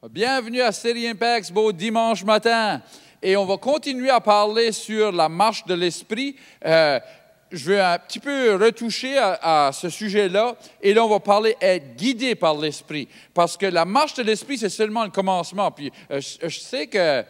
Bienvenue à Série Impact, beau dimanche matin. Et on va continuer à parler sur la marche de l'esprit. Je vais un petit peu retoucher à ce sujet-là. Et là, on va parler être guidé par l'esprit. Parce que la marche de l'esprit, c'est seulement le commencement. Puis je sais que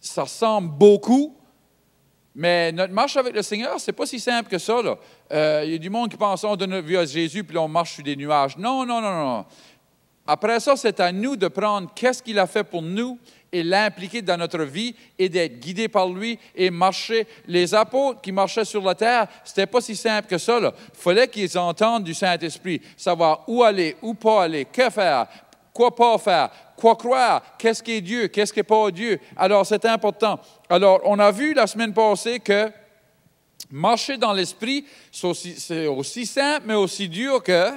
ça ressemble beaucoup, mais notre marche avec le Seigneur, c'est pas si simple que ça. Il y a du monde qui pense on donne notre vie à Jésus, puis là, on marche sur des nuages. Non, non, non, non. Après ça, c'est à nous de prendre qu'est-ce qu'il a fait pour nous et l'impliquer dans notre vie et d'être guidé par lui et marcher. Les apôtres qui marchaient sur la terre, c'était pas si simple que ça. Il fallait qu'ils entendent du Saint-Esprit, savoir où aller, où pas aller, que faire, quoi pas faire, quoi croire, qu'est-ce qui est Dieu, qu'est-ce qui n'est pas Dieu. Alors, c'est important. Alors, on a vu la semaine passée que marcher dans l'Esprit, c'est aussi simple, mais aussi dur que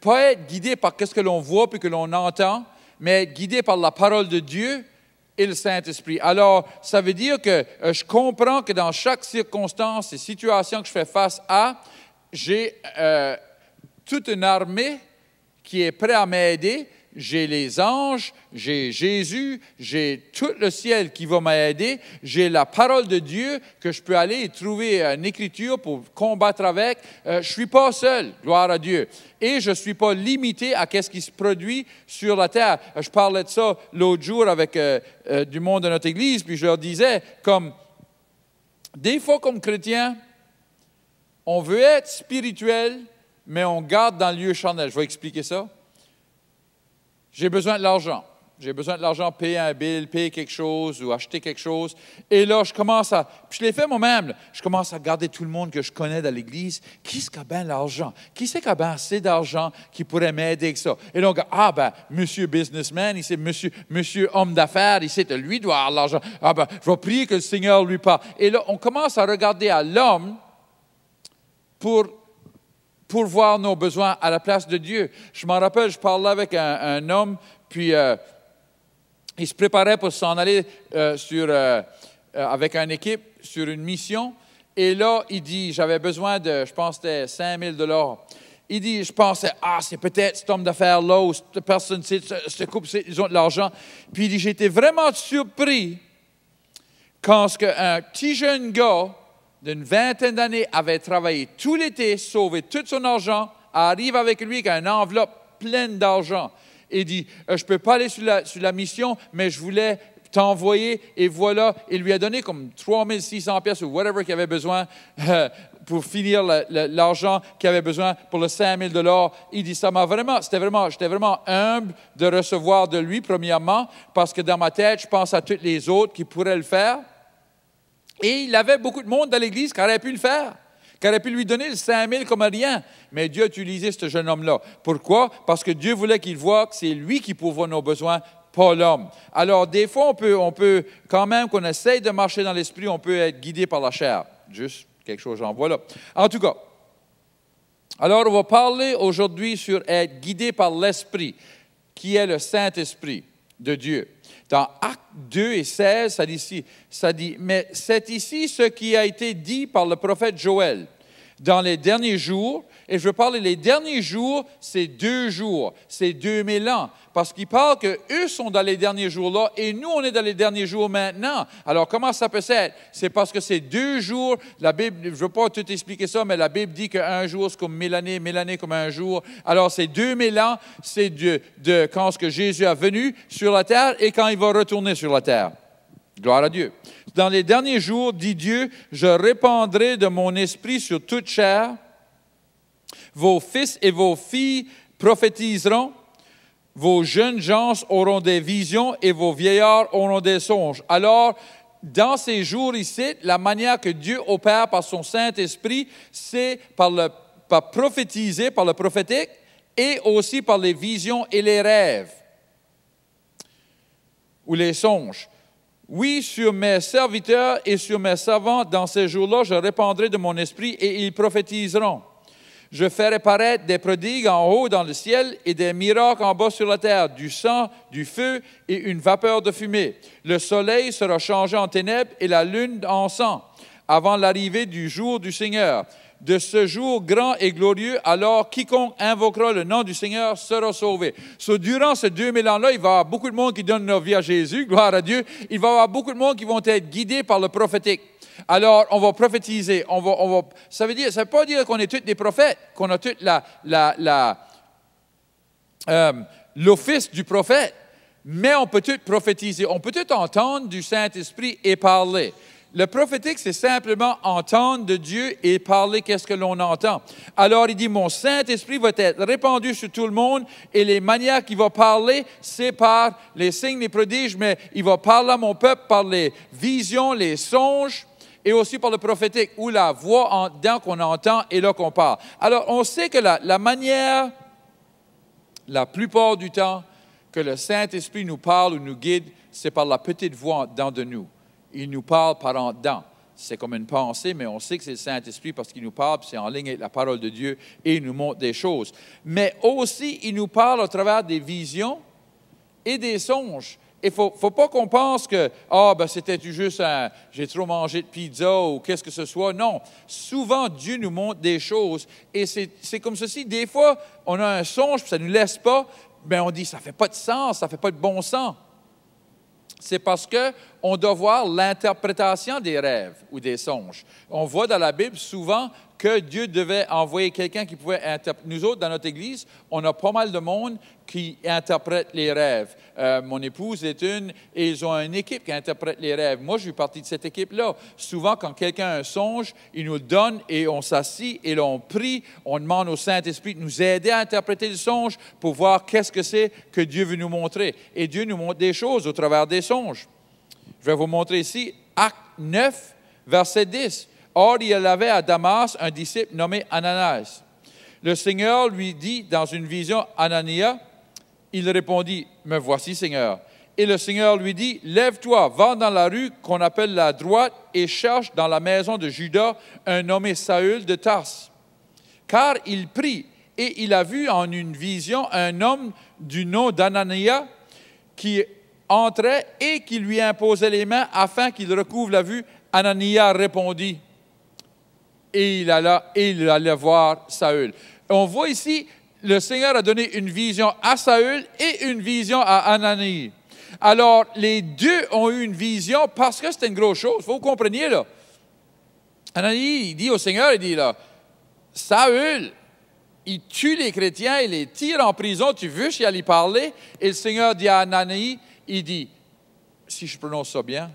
pas être guidé par ce que l'on voit puis que l'on entend, mais être guidé par la parole de Dieu et le Saint-Esprit. Alors, ça veut dire que je comprends que dans chaque circonstance et situation que je fais face à, j'ai toute une armée qui est prête à m'aider. J'ai les anges, j'ai Jésus, j'ai tout le ciel qui va m'aider, j'ai la parole de Dieu que je peux aller et trouver une écriture pour combattre avec. Je ne suis pas seul, gloire à Dieu. Et je ne suis pas limité à ce qui se produit sur la terre. Je parlais de ça l'autre jour avec du monde de notre Église, puis je leur disais, comme des fois comme chrétien, on veut être spirituel, mais on garde dans le lieu charnel. Je vais expliquer ça. J'ai besoin de l'argent. J'ai besoin de l'argent, payer un bill, payer quelque chose ou acheter quelque chose. Et là, je commence à... Puis je l'ai fait moi-même. Là. Je commence à regarder tout le monde que je connais dans l'Église. Qui est-ce qui a bien l'argent? Qui c'est qui a bien assez d'argent qui pourrait m'aider avec ça? Et là, on dit, monsieur businessman, il sait, monsieur homme d'affaires, il sait, lui doit avoir l'argent. Je vais prier que le Seigneur lui parle. Et là, on commence à regarder à l'homme pour voir nos besoins à la place de Dieu. Je m'en rappelle, je parlais avec un homme, puis il se préparait pour s'en aller avec une équipe sur une mission. Et là, il dit, j'avais besoin de, je pense que c'était 5 000 $. Il dit, je pensais, c'est peut-être cet homme d'affaires-là, ou cette personne, ce couple, ils ont de l'argent. Puis il dit, j'étais vraiment surpris quand un petit jeune gars d'une vingtaine d'années, avait travaillé tout l'été, sauvé tout son argent, arrive avec lui avec une enveloppe pleine d'argent. Et dit, je ne peux pas aller sur la mission, mais je voulais t'envoyer. Et voilà, il lui a donné comme 3 600 pièces ou whatever qu'il avait besoin pour finir l'argent qu'il avait besoin pour le 5 000 $. Il dit, j'étais vraiment humble de recevoir de lui, premièrement, parce que dans ma tête, je pense à tous les autres qui pourraient le faire. Et il avait beaucoup de monde dans l'Église qui aurait pu le faire, qui aurait pu lui donner le 5 000 comme rien. Mais Dieu a utilisé ce jeune homme-là. Pourquoi? Parce que Dieu voulait qu'il voie que c'est lui qui pourvoit nos besoins, pas l'homme. Alors, des fois, on peut quand même, qu'on essaye de marcher dans l'esprit, on peut être guidé par la chair. Juste quelque chose, j'en vois là. En tout cas, alors on va parler aujourd'hui sur être guidé par l'esprit, qui est le Saint-Esprit de Dieu. Dans Actes 2 et 16, ça dit, mais c'est ici ce qui a été dit par le prophète Joël. Dans les derniers jours, et je veux parler, les derniers jours, c'est 2 jours, c'est 2000 ans, parce qu'il parle qu'eux sont dans les derniers jours-là, et nous, on est dans les derniers jours maintenant. Alors, comment ça peut être? C'est parce que c'est 2 jours, la Bible, je ne veux pas tout expliquer ça, mais la Bible dit qu'un jour, c'est comme 1000 années, 1000 années comme un jour. Alors, c'est 2000 ans, c'est de quand Jésus est venu sur la terre et quand il va retourner sur la terre. Gloire à Dieu. Dans les derniers jours, dit Dieu, je répandrai de mon esprit sur toute chair. Vos fils et vos filles prophétiseront. Vos jeunes gens auront des visions et vos vieillards auront des songes. Alors, dans ces jours ici, la manière que Dieu opère par son Saint-Esprit, c'est par prophétiser, par le prophétique, et aussi par les visions et les rêves, ou les songes. Oui, sur mes serviteurs et sur mes servants, dans ces jours-là, je répandrai de mon esprit et ils prophétiseront. Je ferai paraître des prodigues en haut dans le ciel et des miracles en bas sur la terre, du sang, du feu et une vapeur de fumée. Le soleil sera changé en ténèbres et la lune en sang, avant l'arrivée du jour du Seigneur. de ce jour grand et glorieux, alors quiconque invoquera le nom du Seigneur sera sauvé. Durant ces 2000 ans-là, il va y avoir beaucoup de monde qui donne leur vie à Jésus, gloire à Dieu. Il va y avoir beaucoup de monde qui vont être guidés par le prophétique. Alors, on va prophétiser. Ça veut pas dire qu'on est tous des prophètes, qu'on a toute l'office du prophète, mais on peut tous prophétiser. On peut tous entendre du Saint-Esprit et parler. Le prophétique, c'est simplement entendre de Dieu et parler qu'est-ce que l'on entend. Alors, il dit, mon Saint-Esprit va être répandu sur tout le monde et les manières qu'il va parler, c'est par les signes, les prodiges, mais il va parler à mon peuple par les visions, les songes et aussi par le prophétique, où la voix en dedans qu'on entend et là qu'on parle. Alors, on sait que la manière, la plupart du temps, que le Saint-Esprit nous parle ou nous guide, c'est par la petite voix en dedans de nous. Il nous parle par en dedans. C'est comme une pensée, mais on sait que c'est le Saint-Esprit parce qu'il nous parle, puis c'est en ligne avec la parole de Dieu et il nous montre des choses. Mais aussi, il nous parle à travers des visions et des songes. Il ne faut pas qu'on pense que c'était juste j'ai trop mangé de pizza ou qu'est-ce que ce soit. Non. Souvent, Dieu nous montre des choses et c'est comme ceci. Des fois, on a un songe, puis ça ne nous laisse pas, mais on dit ça ne fait pas de sens, ça ne fait pas de bon sens. C'est parce qu'on doit voir l'interprétation des rêves ou des songes. On voit dans la Bible souvent que Dieu devait envoyer quelqu'un qui pouvait interpréter. Nous autres, dans notre Église, on a pas mal de monde qui interprète les rêves. Mon épouse est une, et ils ont une équipe qui interprète les rêves. Moi, je suis partie de cette équipe-là. Souvent, quand quelqu'un a un songe, il nous le donne et on s'assit et là, on prie. On demande au Saint-Esprit de nous aider à interpréter le songe pour voir qu'est-ce que c'est que Dieu veut nous montrer. Et Dieu nous montre des choses au travers des songes. Je vais vous montrer ici, Acte 9, verset 10. Or, il y avait à Damas un disciple nommé Ananias. Le Seigneur lui dit dans une vision, Anania, il répondit, me voici, Seigneur. Et le Seigneur lui dit, lève-toi, va dans la rue qu'on appelle la droite et cherche dans la maison de Judas un nommé Saül de Tarse. Car il prie et il a vu en une vision un homme du nom d'Anania qui entrait et qui lui imposait les mains afin qu'il recouvre la vue. Anania répondit et il allait voir Saül. On voit ici, le Seigneur a donné une vision à Saül et une vision à Ananie. Alors, les deux ont eu une vision parce que c'était une grosse chose. Il faut que vous compreniez, là. Ananie, il dit au Seigneur, il dit, là, Saül, il tue les chrétiens, il les tire en prison, tu veux y aller parler? Et le Seigneur dit à Ananie, il dit, si je prononce ça bien,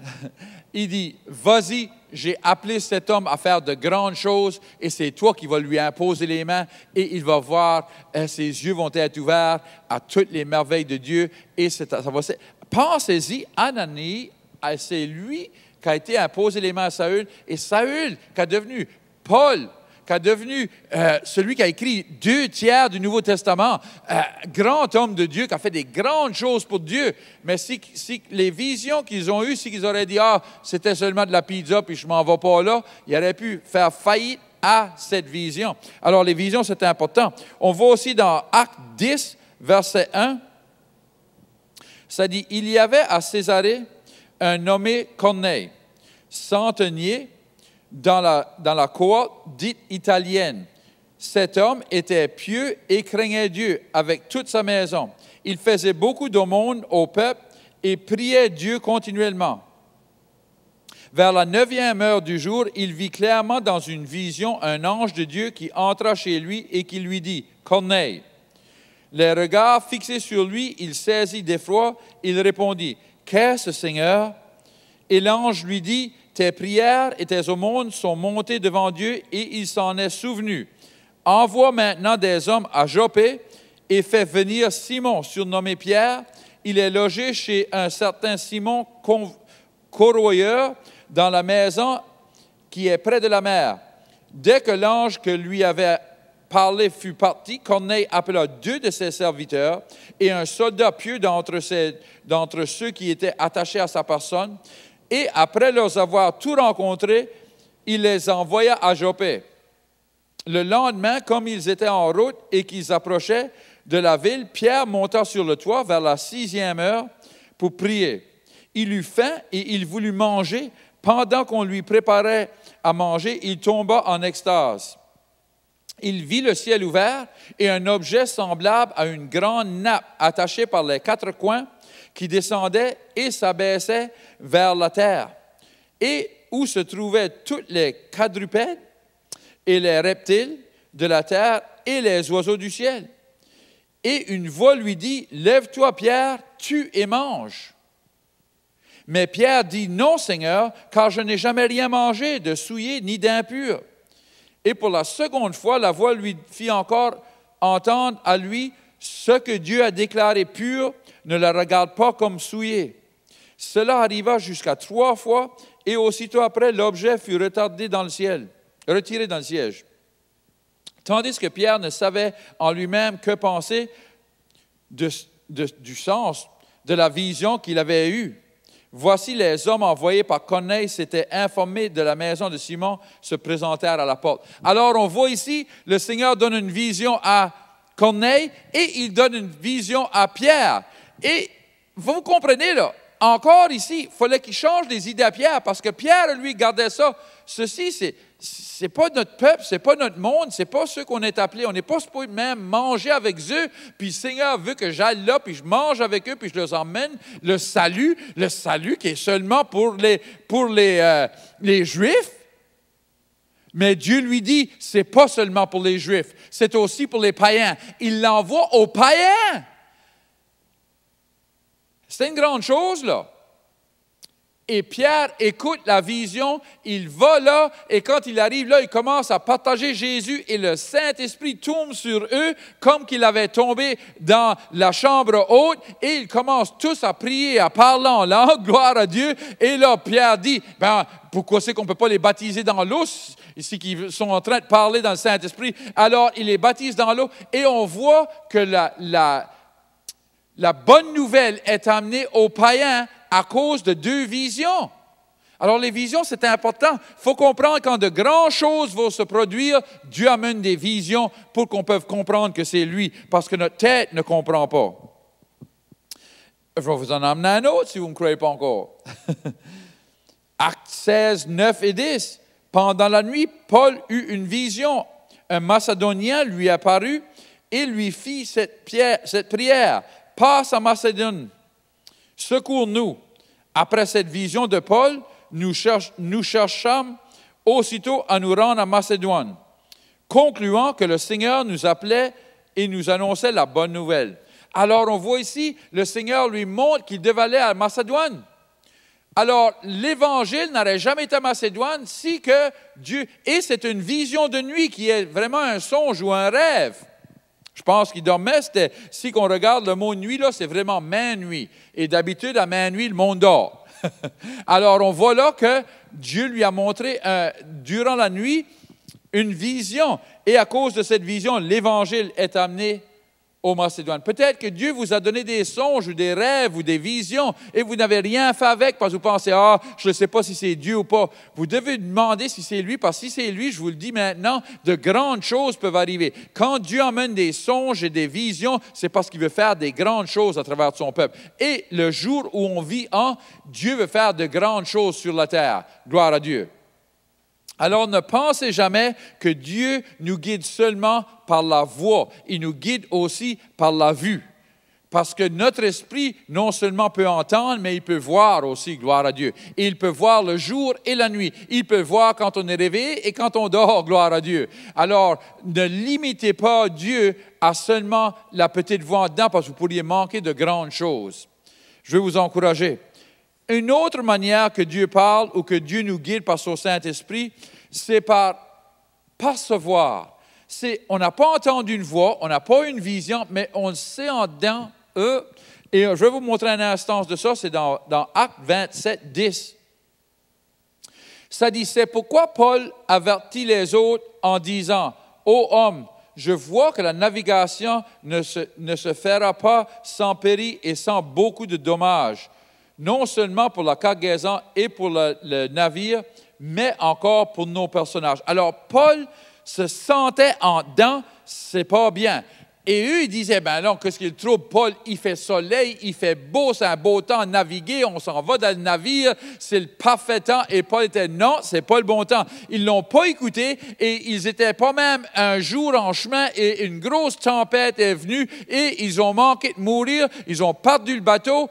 il dit, vas-y, j'ai appelé cet homme à faire de grandes choses et c'est toi qui vas lui imposer les mains et il va voir, ses yeux vont être ouverts à toutes les merveilles de Dieu et ça va. Pensez-y, Ananie, c'est lui qui a été imposé les mains à Saül et Saül qui est devenu Paul, qui est devenu celui qui a écrit 2/3 du Nouveau Testament, grand homme de Dieu, qui a fait des grandes choses pour Dieu. Mais si les visions qu'ils ont eues, si qu'ils auraient dit, c'était seulement de la pizza, puis je m'en vais pas là, ils auraient pu faire faillite à cette vision. Alors, les visions, c'est important. On voit aussi dans Acte 10, verset 1, ça dit, il y avait à Césarée un nommé Corneille, centenier, dans la cohorte dite italienne. Cet homme était pieux et craignait Dieu avec toute sa maison. Il faisait beaucoup d'aumônes au peuple et priait Dieu continuellement. Vers la 9e heure du jour, il vit clairement dans une vision un ange de Dieu qui entra chez lui et qui lui dit, « Corneille ». Les regards fixés sur lui, il saisit d'effroi. Il répondit, « Qu'est-ce, Seigneur ?» Et l'ange lui dit, « Tes prières et tes aumônes sont montées devant Dieu et il s'en est souvenu. Envoie maintenant des hommes à Joppé et fais venir Simon, surnommé Pierre. Il est logé chez un certain Simon corroyeur dans la maison qui est près de la mer. » Dès que l'ange que lui avait parlé fut parti, Corneille appela 2 de ses serviteurs et un soldat pieux d'entre ceux qui étaient attachés à sa personne. Et après leur avoir tout rencontrés, il les envoya à Joppé. Le lendemain, comme ils étaient en route et qu'ils approchaient de la ville, Pierre monta sur le toit vers la 6e heure pour prier. Il eut faim et il voulut manger. Pendant qu'on lui préparait à manger, il tomba en extase. il vit le ciel ouvert et un objet semblable à une grande nappe attachée par les quatre coins qui descendait et s'abaissait vers la terre, et où se trouvaient tous les quadrupèdes et les reptiles de la terre et les oiseaux du ciel. Et une voix lui dit, « Lève-toi, Pierre, tue et mange. » Mais Pierre dit, « Non, Seigneur, car je n'ai jamais rien mangé de souillé ni d'impur. » Et pour la seconde fois, la voix lui fit encore entendre à lui, « Ce que Dieu a déclaré pur, ne le regarde pas comme souillé. » Cela arriva jusqu'à 3 fois, et aussitôt après, l'objet fut retiré dans le ciel. Tandis que Pierre ne savait en lui-même que penser du sens de la vision qu'il avait eue. Voici les hommes envoyés par Corneille s'étaient informés de la maison de Simon, se présentèrent à la porte. Alors on voit ici, le Seigneur donne une vision à Corneille et il donne une vision à Pierre. Et vous comprenez là, encore ici, il fallait qu'il change les idées à Pierre parce que Pierre, lui, gardait ça. Ceci, c'est pas notre peuple, c'est pas notre monde, c'est pas ceux qu'on est appelés. On n'est pas supposé même manger avec eux. Puis le Seigneur veut que j'aille là, puis je mange avec eux, puis je leur emmène le salut qui est seulement pour les Juifs. Mais Dieu lui dit, c'est pas seulement pour les Juifs, c'est aussi pour les païens. Il l'envoie aux païens. C'est une grande chose, là. Et Pierre écoute la vision, il va là, et quand il arrive là, il commence à partager Jésus, et le Saint-Esprit tombe sur eux comme qu'il avait tombé dans la chambre haute, et ils commencent tous à prier, à parler en langue, gloire à Dieu. Et là, Pierre dit, pourquoi c'est qu'on ne peut pas les baptiser dans l'eau, ici qu'ils sont en train de parler dans le Saint-Esprit? Alors, il les baptise dans l'eau, et on voit que la bonne nouvelle est amenée aux païens à cause de 2 visions. Alors, les visions, c'est important. Il faut comprendre quand de grandes choses vont se produire, Dieu amène des visions pour qu'on puisse comprendre que c'est lui, parce que notre tête ne comprend pas. Je vais vous en amener un autre si vous ne me croyez pas encore. Actes 16, 9 et 10. Pendant la nuit, Paul eut une vision. Un Macédonien lui apparut et lui fit cette prière. « Passe à Macédoine, secours-nous. » Après cette vision de Paul, nous cherchâmes aussitôt à nous rendre à Macédoine, concluant que le Seigneur nous appelait et nous annonçait la bonne nouvelle. Alors, on voit ici, le Seigneur lui montre qu'il devait aller à Macédoine. Alors, l'Évangile n'aurait jamais été à Macédoine si que Dieu... Et c'est une vision de nuit qui est vraiment un songe ou un rêve. Je pense qu'il dormait, si on regarde le mot nuit, là, c'est vraiment main nuit. Et d'habitude, à main nuit, le monde dort. Alors, on voit là que Dieu lui a montré, durant la nuit, une vision. Et à cause de cette vision, l'Évangile est amené aux Macédoines. Peut-être que Dieu vous a donné des songes ou des rêves ou des visions et vous n'avez rien fait avec parce que vous pensez, je ne sais pas si c'est Dieu ou pas. Vous devez demander si c'est lui, parce que si c'est lui, je vous le dis maintenant, de grandes choses peuvent arriver. Quand Dieu emmène des songes et des visions, c'est parce qu'il veut faire des grandes choses à travers son peuple. Et le jour où on vit Dieu veut faire de grandes choses sur la terre. Gloire à Dieu. Alors, ne pensez jamais que Dieu nous guide seulement par la voix, il nous guide aussi par la vue. Parce que notre esprit, non seulement peut entendre, mais il peut voir aussi, gloire à Dieu. Et il peut voir le jour et la nuit. Il peut voir quand on est réveillé et quand on dort, gloire à Dieu. Alors, ne limitez pas Dieu à seulement la petite voix en dedans, parce que vous pourriez manquer de grandes choses. Je vais vous encourager. Une autre manière que Dieu parle ou que Dieu nous guide par son Saint-Esprit, c'est par percevoir. On n'a pas entendu une voix, on n'a pas une vision, mais on le sait en dedans. Et je vais vous montrer une instance de ça, c'est dans Actes 27, 10. Ça dit, c'est pourquoi Paul avertit les autres en disant, « Ô homme, je vois que la navigation ne se fera pas sans péril et sans beaucoup de dommages. Non seulement pour la cargaison et pour le navire, mais encore pour nos personnages. » Alors, Paul se sentait en dedans, c'est pas bien. Et eux, ils disaient, ben non, qu'est-ce qu'il trouve, Paul, il fait soleil, il fait beau, c'est un beau temps à naviguer, on s'en va dans le navire, c'est le parfait temps. Et Paul était, non, c'est pas le bon temps. Ils ne l'ont pas écouté et ils étaient pas même un jour en chemin et une grosse tempête est venue et ils ont manqué de mourir, ils ont perdu le bateau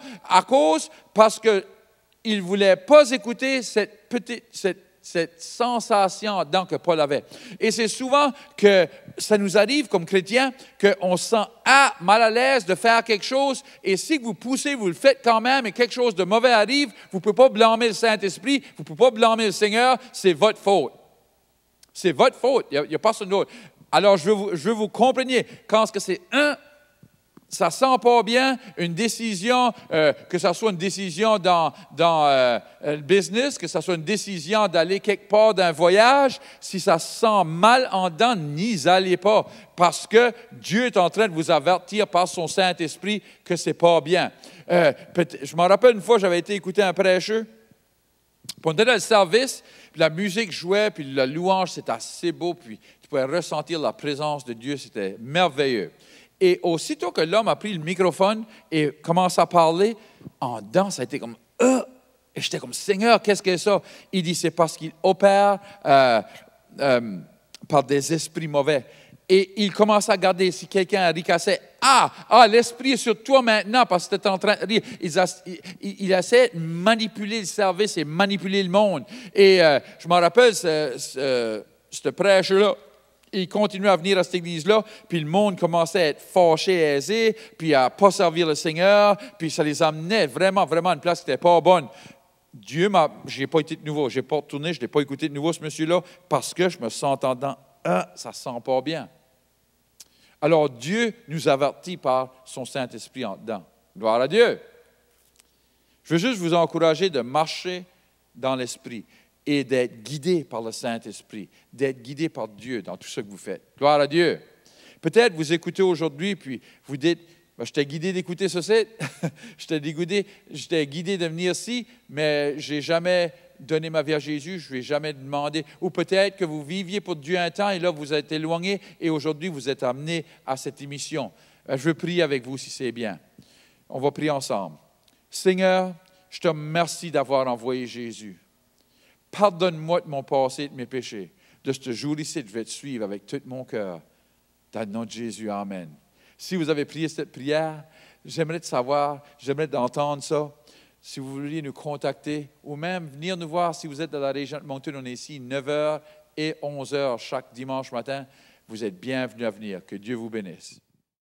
parce qu'ils ne voulaient pas écouter cette sensation en dedans que Paul avait. Et c'est souvent que ça nous arrive comme chrétiens qu'on se sent mal à l'aise de faire quelque chose et si vous poussez, vous le faites quand même et quelque chose de mauvais arrive, vous ne pouvez pas blâmer le Saint-Esprit, vous ne pouvez pas blâmer le Seigneur, c'est votre faute. C'est votre faute, il n'y a personne d'autre. Alors, je veux vous compreniez, quand c'est ça ne sent pas bien, une décision, que ce soit une décision dans le business, que ce soit une décision d'aller quelque part d'un voyage, si ça se sent mal en dedans, n'y allez pas, parce que Dieu est en train de vous avertir par son Saint-Esprit que ce n'est pas bien. Je me rappelle une fois, j'avais été écouter un prêcheur, puis on était dans le service, puis la musique jouait, puis la louange, c'était assez beau, puis tu pouvais ressentir la présence de Dieu, c'était merveilleux. Et aussitôt que l'homme a pris le microphone et commence à parler, en dedans, ça a été comme « Et j'étais comme « Seigneur, qu'est-ce que c'est ça? » Il dit « C'est parce qu'il opère par des esprits mauvais. » Et il commence à regarder si quelqu'un ricassait « l'esprit est sur toi maintenant parce que tu es en train de rire. » Il essaie de manipuler le service et manipuler le monde. Et je me rappelle, ce prêcheur-là, il continuait à venir à cette église-là, puis le monde commençait à être fâché, aisé, puis à ne pas servir le Seigneur, puis ça les amenait vraiment, vraiment à une place qui n'était pas bonne. Je n'ai pas été de nouveau, je n'ai pas retourné, je n'ai pas écouté de nouveau ce monsieur-là, parce que je me sens entendant, ça ne sent pas bien. Alors Dieu nous avertit par son Saint-Esprit en dedans. Gloire à Dieu. Je veux juste vous encourager de marcher dans l'Esprit et d'être guidé par le Saint-Esprit, d'être guidé par Dieu dans tout ce que vous faites. Gloire à Dieu. Peut-être vous écoutez aujourd'hui, puis vous dites, je t'ai guidé d'écouter ceci, je t'ai guidé de venir ici, mais je n'ai jamais donné ma vie à Jésus, je ne lui ai jamais demandé. Ou peut-être que vous viviez pour Dieu un temps, et là, vous êtes éloigné, et aujourd'hui, vous êtes amené à cette émission. Je veux prier avec vous, si c'est bien. On va prier ensemble. Seigneur, je te remercie d'avoir envoyé Jésus. Pardonne-moi de mon passé et de mes péchés. De ce jour-ci, je vais te suivre avec tout mon cœur. Dans le nom de Jésus, Amen. Si vous avez prié cette prière, j'aimerais te savoir, j'aimerais d'entendre ça. Si vous vouliez nous contacter ou même venir nous voir si vous êtes dans la région de Moncton, on est ici 9h et 11h chaque dimanche matin. Vous êtes bienvenus à venir. Que Dieu vous bénisse.